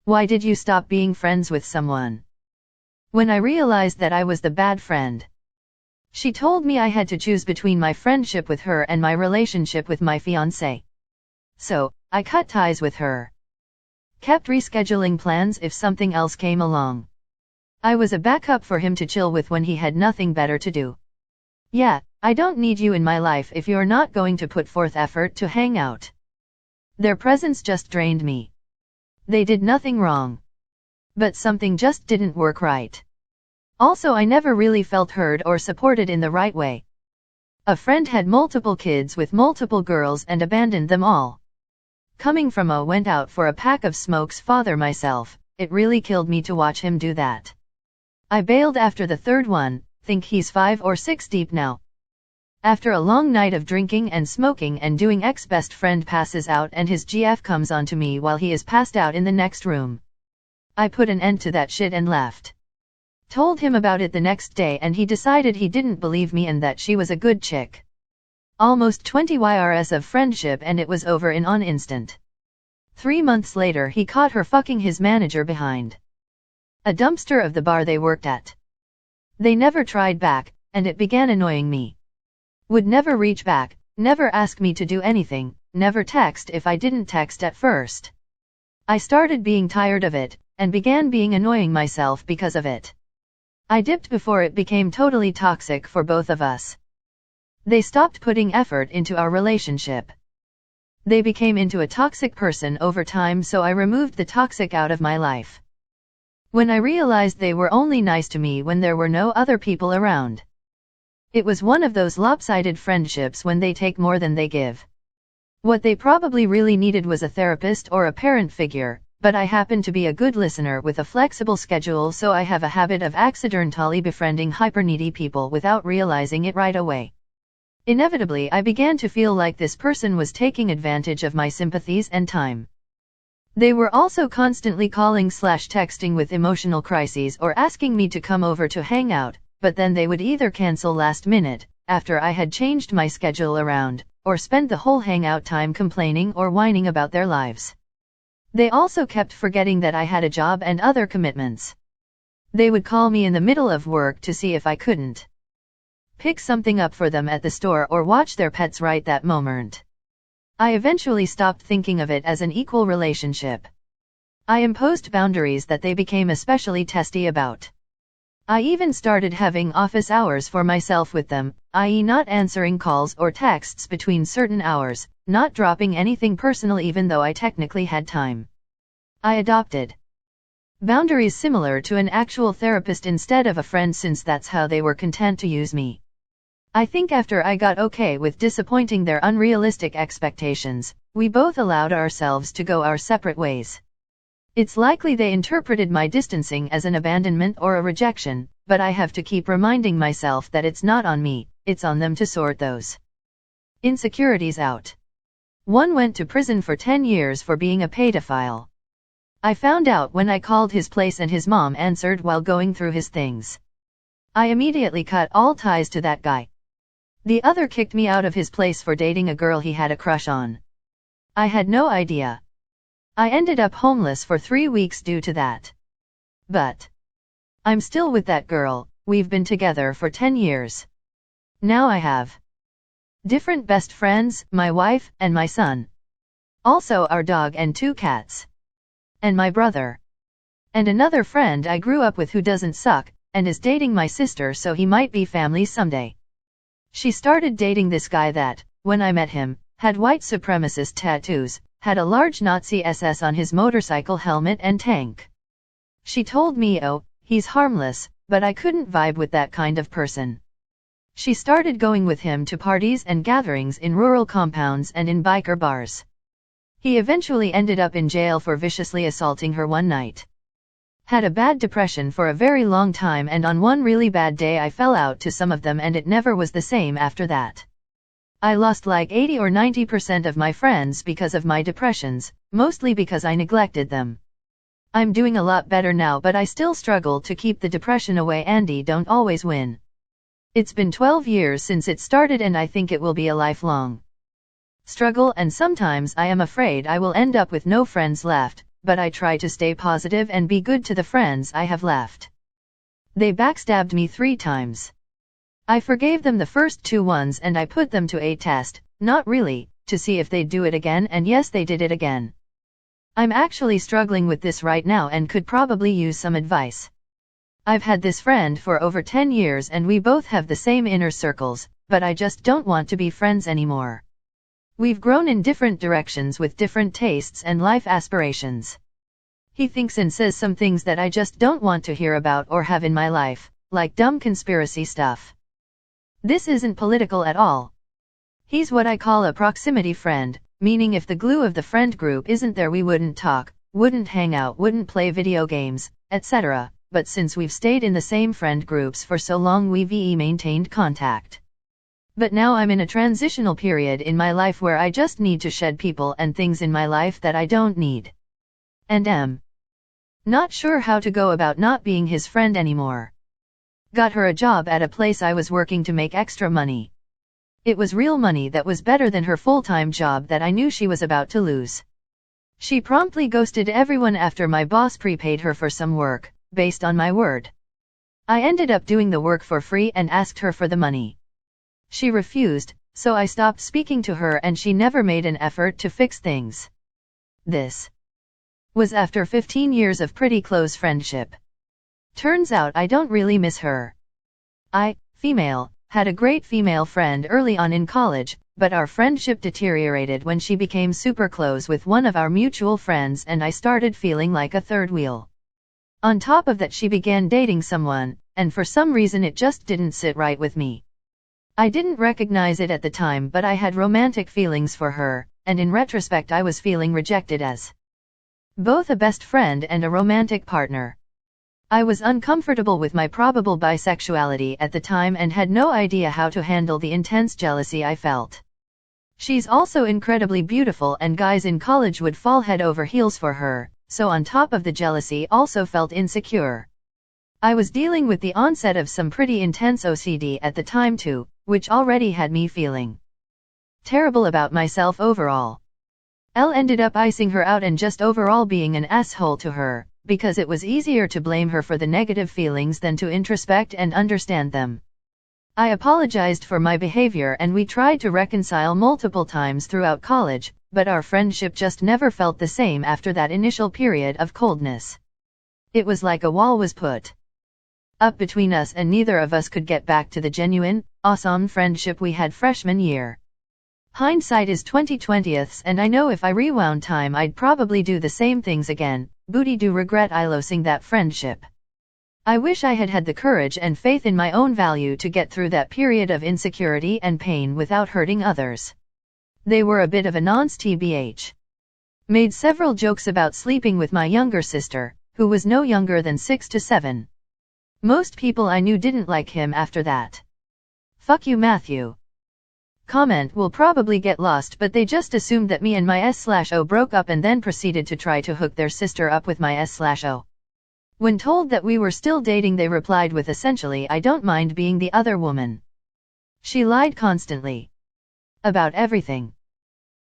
Why did you stop being friends with someone? When I realized that I was the bad friend. She told me I had to choose between my friendship with her and my relationship with my fiancé. So, I cut ties with her. Kept rescheduling plans if something else came along. I was a backup for him to chill with when he had nothing better to do. Yeah, I don't need you in my life if you're not going to put forth effort to hang out. Their presence just drained me. They did nothing wrong. But something just didn't work right. Also, I never really felt heard or supported in the right way. A friend had multiple kids with multiple girls and abandoned them all. Coming from a went out for a pack of smokes father myself, it really killed me to watch him do that. I bailed after the third one, think he's 5 or 6 deep now. After a long night of drinking and smoking and doing, ex-best friend passes out and his GF comes on to me while he is passed out in the next room. I put an end to that shit and left. Told him about it the next day and he decided he didn't believe me and that she was a good chick. Almost 20 YRS of friendship and it was over in an instant. 3 months later he caught her fucking his manager behind a dumpster of the bar they worked at. They never tried back, and it began annoying me. Would never reach back, never ask me to do anything, never text if I didn't text at first. I started being tired of it, and began being annoying myself because of it. I dipped before it became totally toxic for both of us. They stopped putting effort into our relationship. They became into a toxic person over time, so I removed the toxic out of my life. When I realized they were only nice to me when there were no other people around. It was one of those lopsided friendships when they take more than they give. What they probably really needed was a therapist or a parent figure, but I happen to be a good listener with a flexible schedule, so I have a habit of accidentally befriending hyper-needy people without realizing it right away. Inevitably, I began to feel like this person was taking advantage of my sympathies and time. They were also constantly calling/texting with emotional crises or asking me to come over to hang out, but then they would either cancel last minute, after I had changed my schedule around, or spend the whole hangout time complaining or whining about their lives. They also kept forgetting that I had a job and other commitments. They would call me in the middle of work to see if I couldn't pick something up for them at the store or watch their pets right that moment. I eventually stopped thinking of it as an equal relationship. I imposed boundaries that they became especially testy about. I even started having office hours for myself with them, i.e. not answering calls or texts between certain hours, not dropping anything personal even though I technically had time. I adopted boundaries similar to an actual therapist instead of a friend, since that's how they were content to use me. I think after I got okay with disappointing their unrealistic expectations, we both allowed ourselves to go our separate ways. It's likely they interpreted my distancing as an abandonment or a rejection, but I have to keep reminding myself that it's not on me, it's on them to sort those insecurities out. One went to prison for 10 years for being a pedophile. I found out when I called his place and his mom answered while going through his things. I immediately cut all ties to that guy. The other kicked me out of his place for dating a girl he had a crush on. I had no idea. I ended up homeless for 3 weeks due to that. But I'm still with that girl, we've been together for 10 years. Now I have different best friends, my wife, and my son. Also our dog and 2 cats. And my brother. And another friend I grew up with who doesn't suck, and is dating my sister, so he might be family someday. She started dating this guy that, when I met him, had white supremacist tattoos, had a large Nazi SS on his motorcycle helmet and tank. She told me, oh, he's harmless, but I couldn't vibe with that kind of person. She started going with him to parties and gatherings in rural compounds and in biker bars. He eventually ended up in jail for viciously assaulting her one night. Had a bad depression for a very long time, and on one really bad day I fell out to some of them and it never was the same after that. I lost like 80 or 90% of my friends because of my depressions, mostly because I neglected them. I'm doing a lot better now, but I still struggle to keep the depression away. Andy don't always win. It's been 12 years since it started and I think it will be a lifelong struggle, and sometimes I am afraid I will end up with no friends left, but I try to stay positive and be good to the friends I have left. They backstabbed me 3 times. I forgave them the first 2 ones and I put them to a test, not really, to see if they'd do it again, and yes, they did it again. I'm actually struggling with this right now and could probably use some advice. I've had this friend for over 10 years and we both have the same inner circles, but I just don't want to be friends anymore. We've grown in different directions with different tastes and life aspirations. He thinks and says some things that I just don't want to hear about or have in my life, like dumb conspiracy stuff. This isn't political at all. He's what I call a proximity friend, meaning if the glue of the friend group isn't there we wouldn't talk, wouldn't hang out, wouldn't play video games, etc. But since we've stayed in the same friend groups for so long we've maintained contact. But now I'm in a transitional period in my life where I just need to shed people and things in my life that I don't need. And am not sure how to go about not being his friend anymore. Got her a job at a place I was working to make extra money. It was real money that was better than her full-time job that I knew she was about to lose. She promptly ghosted everyone after my boss prepaid her for some work, based on my word. I ended up doing the work for free and asked her for the money. She refused, so I stopped speaking to her and she never made an effort to fix things. This was after 15 years of pretty close friendship. Turns out I don't really miss her. I, female, had a great female friend early on in college, but our friendship deteriorated when she became super close with one of our mutual friends and I started feeling like a third wheel. On top of that, she began dating someone, and for some reason it just didn't sit right with me. I didn't recognize it at the time, but I had romantic feelings for her, and in retrospect I was feeling rejected as both a best friend and a romantic partner. I was uncomfortable with my probable bisexuality at the time and had no idea how to handle the intense jealousy I felt. She's also incredibly beautiful and guys in college would fall head over heels for her, so on top of the jealousy also felt insecure. I was dealing with the onset of some pretty intense OCD at the time too, which already had me feeling terrible about myself overall. Elle ended up icing her out and just overall being an asshole to her, because it was easier to blame her for the negative feelings than to introspect and understand them. I apologized for my behavior and we tried to reconcile multiple times throughout college, but our friendship just never felt the same after that initial period of coldness. It was like a wall was put up between us and neither of us could get back to the genuine, awesome friendship we had freshman year. Hindsight is 20/20, and I know if I rewound time I'd probably do the same things again. Booty do regret I losing that friendship. I wish I had had the courage and faith in my own value to get through that period of insecurity and pain without hurting others. They were a bit of a nonce tbh. Made several jokes about sleeping with my younger sister, who was no younger than 6 to 7. Most people I knew didn't like him after that. Fuck you, Matthew. Comment will probably get lost, but they just assumed that me and my S/O broke up and then proceeded to try to hook their sister up with my S/O. When told that we were still dating, they replied with essentially, I don't mind being the other woman. She lied constantly about everything.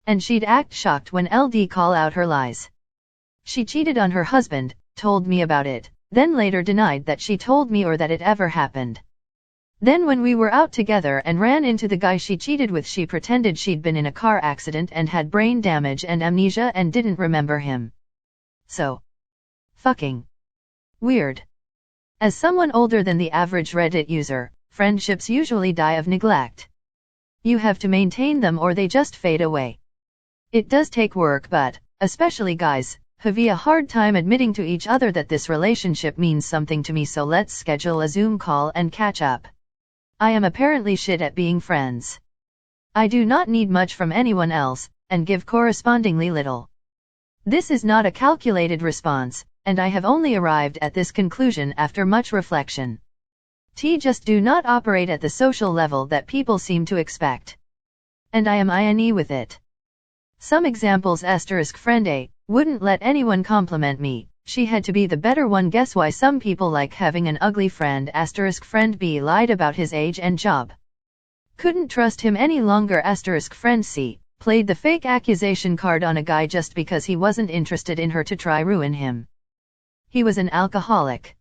And she'd act shocked when LD call out her lies. She cheated on her husband, told me about it, then later denied that she told me or that it ever happened. Then when we were out together and ran into the guy she cheated with, she pretended she'd been in a car accident and had brain damage and amnesia and didn't remember him. So fucking weird. As someone older than the average Reddit user, friendships usually die of neglect. You have to maintain them or they just fade away. It does take work, but, especially guys, have a hard time admitting to each other that this relationship means something to me, so let's schedule a Zoom call and catch up. I am apparently shit at being friends. I do not need much from anyone else, and give correspondingly little. This is not a calculated response, and I have only arrived at this conclusion after much reflection. Just do not operate at the social level that people seem to expect. And I am INE with it. Some examples: friend A wouldn't let anyone compliment me. She had to be the better one. Guess why some people like having an ugly friend. Friend B lied about his age and job. Couldn't trust him any longer. Friend C played the fake accusation card on a guy just because he wasn't interested in her to try ruin him. He was an alcoholic.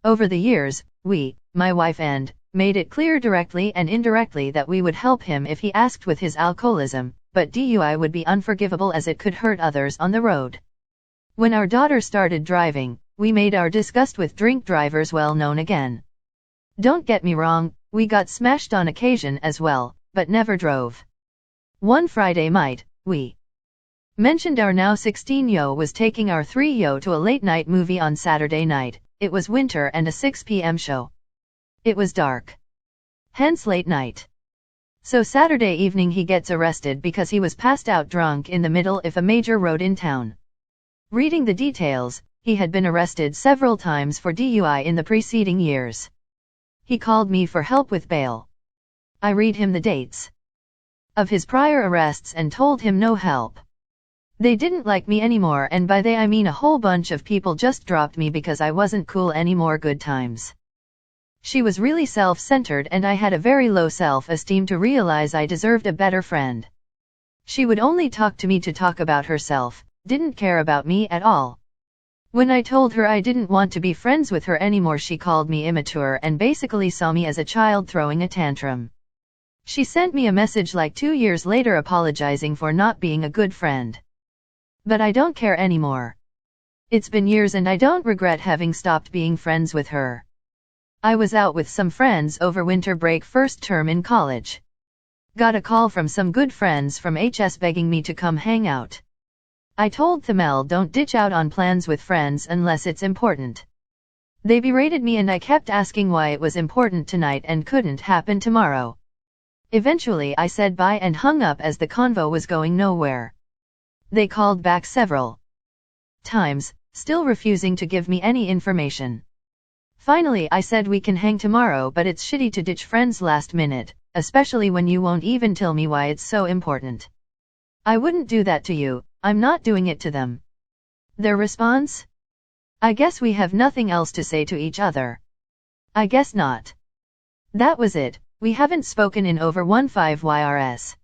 Over the years, we, my wife and, made it clear directly and indirectly that we would help him if he asked with his alcoholism, but DUI would be unforgivable as it could hurt others on the road. When our daughter started driving, we made our disgust with drink drivers well known again. Don't get me wrong, we got smashed on occasion as well, but never drove. One Friday night, we mentioned our now 16-year-old was taking our 3-year-old to a late-night movie on Saturday night. It was winter and a 6 p.m. show. It was dark. Hence late night. So Saturday evening he gets arrested because he was passed out drunk in the middle of a major road in town. Reading the details, he had been arrested several times for DUI in the preceding years. He called me for help with bail. I read him the dates of his prior arrests and told him no help. They didn't like me anymore, and by they I mean a whole bunch of people just dropped me because I wasn't cool anymore. Good times. She was really self-centered and I had a very low self-esteem to realize I deserved a better friend. She would only talk to me to talk about herself, didn't care about me at all. When I told her I didn't want to be friends with her anymore, she called me immature and basically saw me as a child throwing a tantrum. She sent me a message like 2 years later apologizing for not being a good friend. But I don't care anymore. It's been years and I don't regret having stopped being friends with her. I was out with some friends over winter break first term in college. Got a call from some good friends from HS begging me to come hang out. I told them don't ditch out on plans with friends unless it's important. They berated me and I kept asking why it was important tonight and couldn't happen tomorrow. Eventually I said bye and hung up as the convo was going nowhere. They called back several times, still refusing to give me any information. Finally I said we can hang tomorrow, but it's shitty to ditch friends last minute, especially when you won't even tell me why it's so important. I wouldn't do that to you, I'm not doing it to them. Their response? I guess we have nothing else to say to each other. I guess not. That was it, we haven't spoken in over 15 years.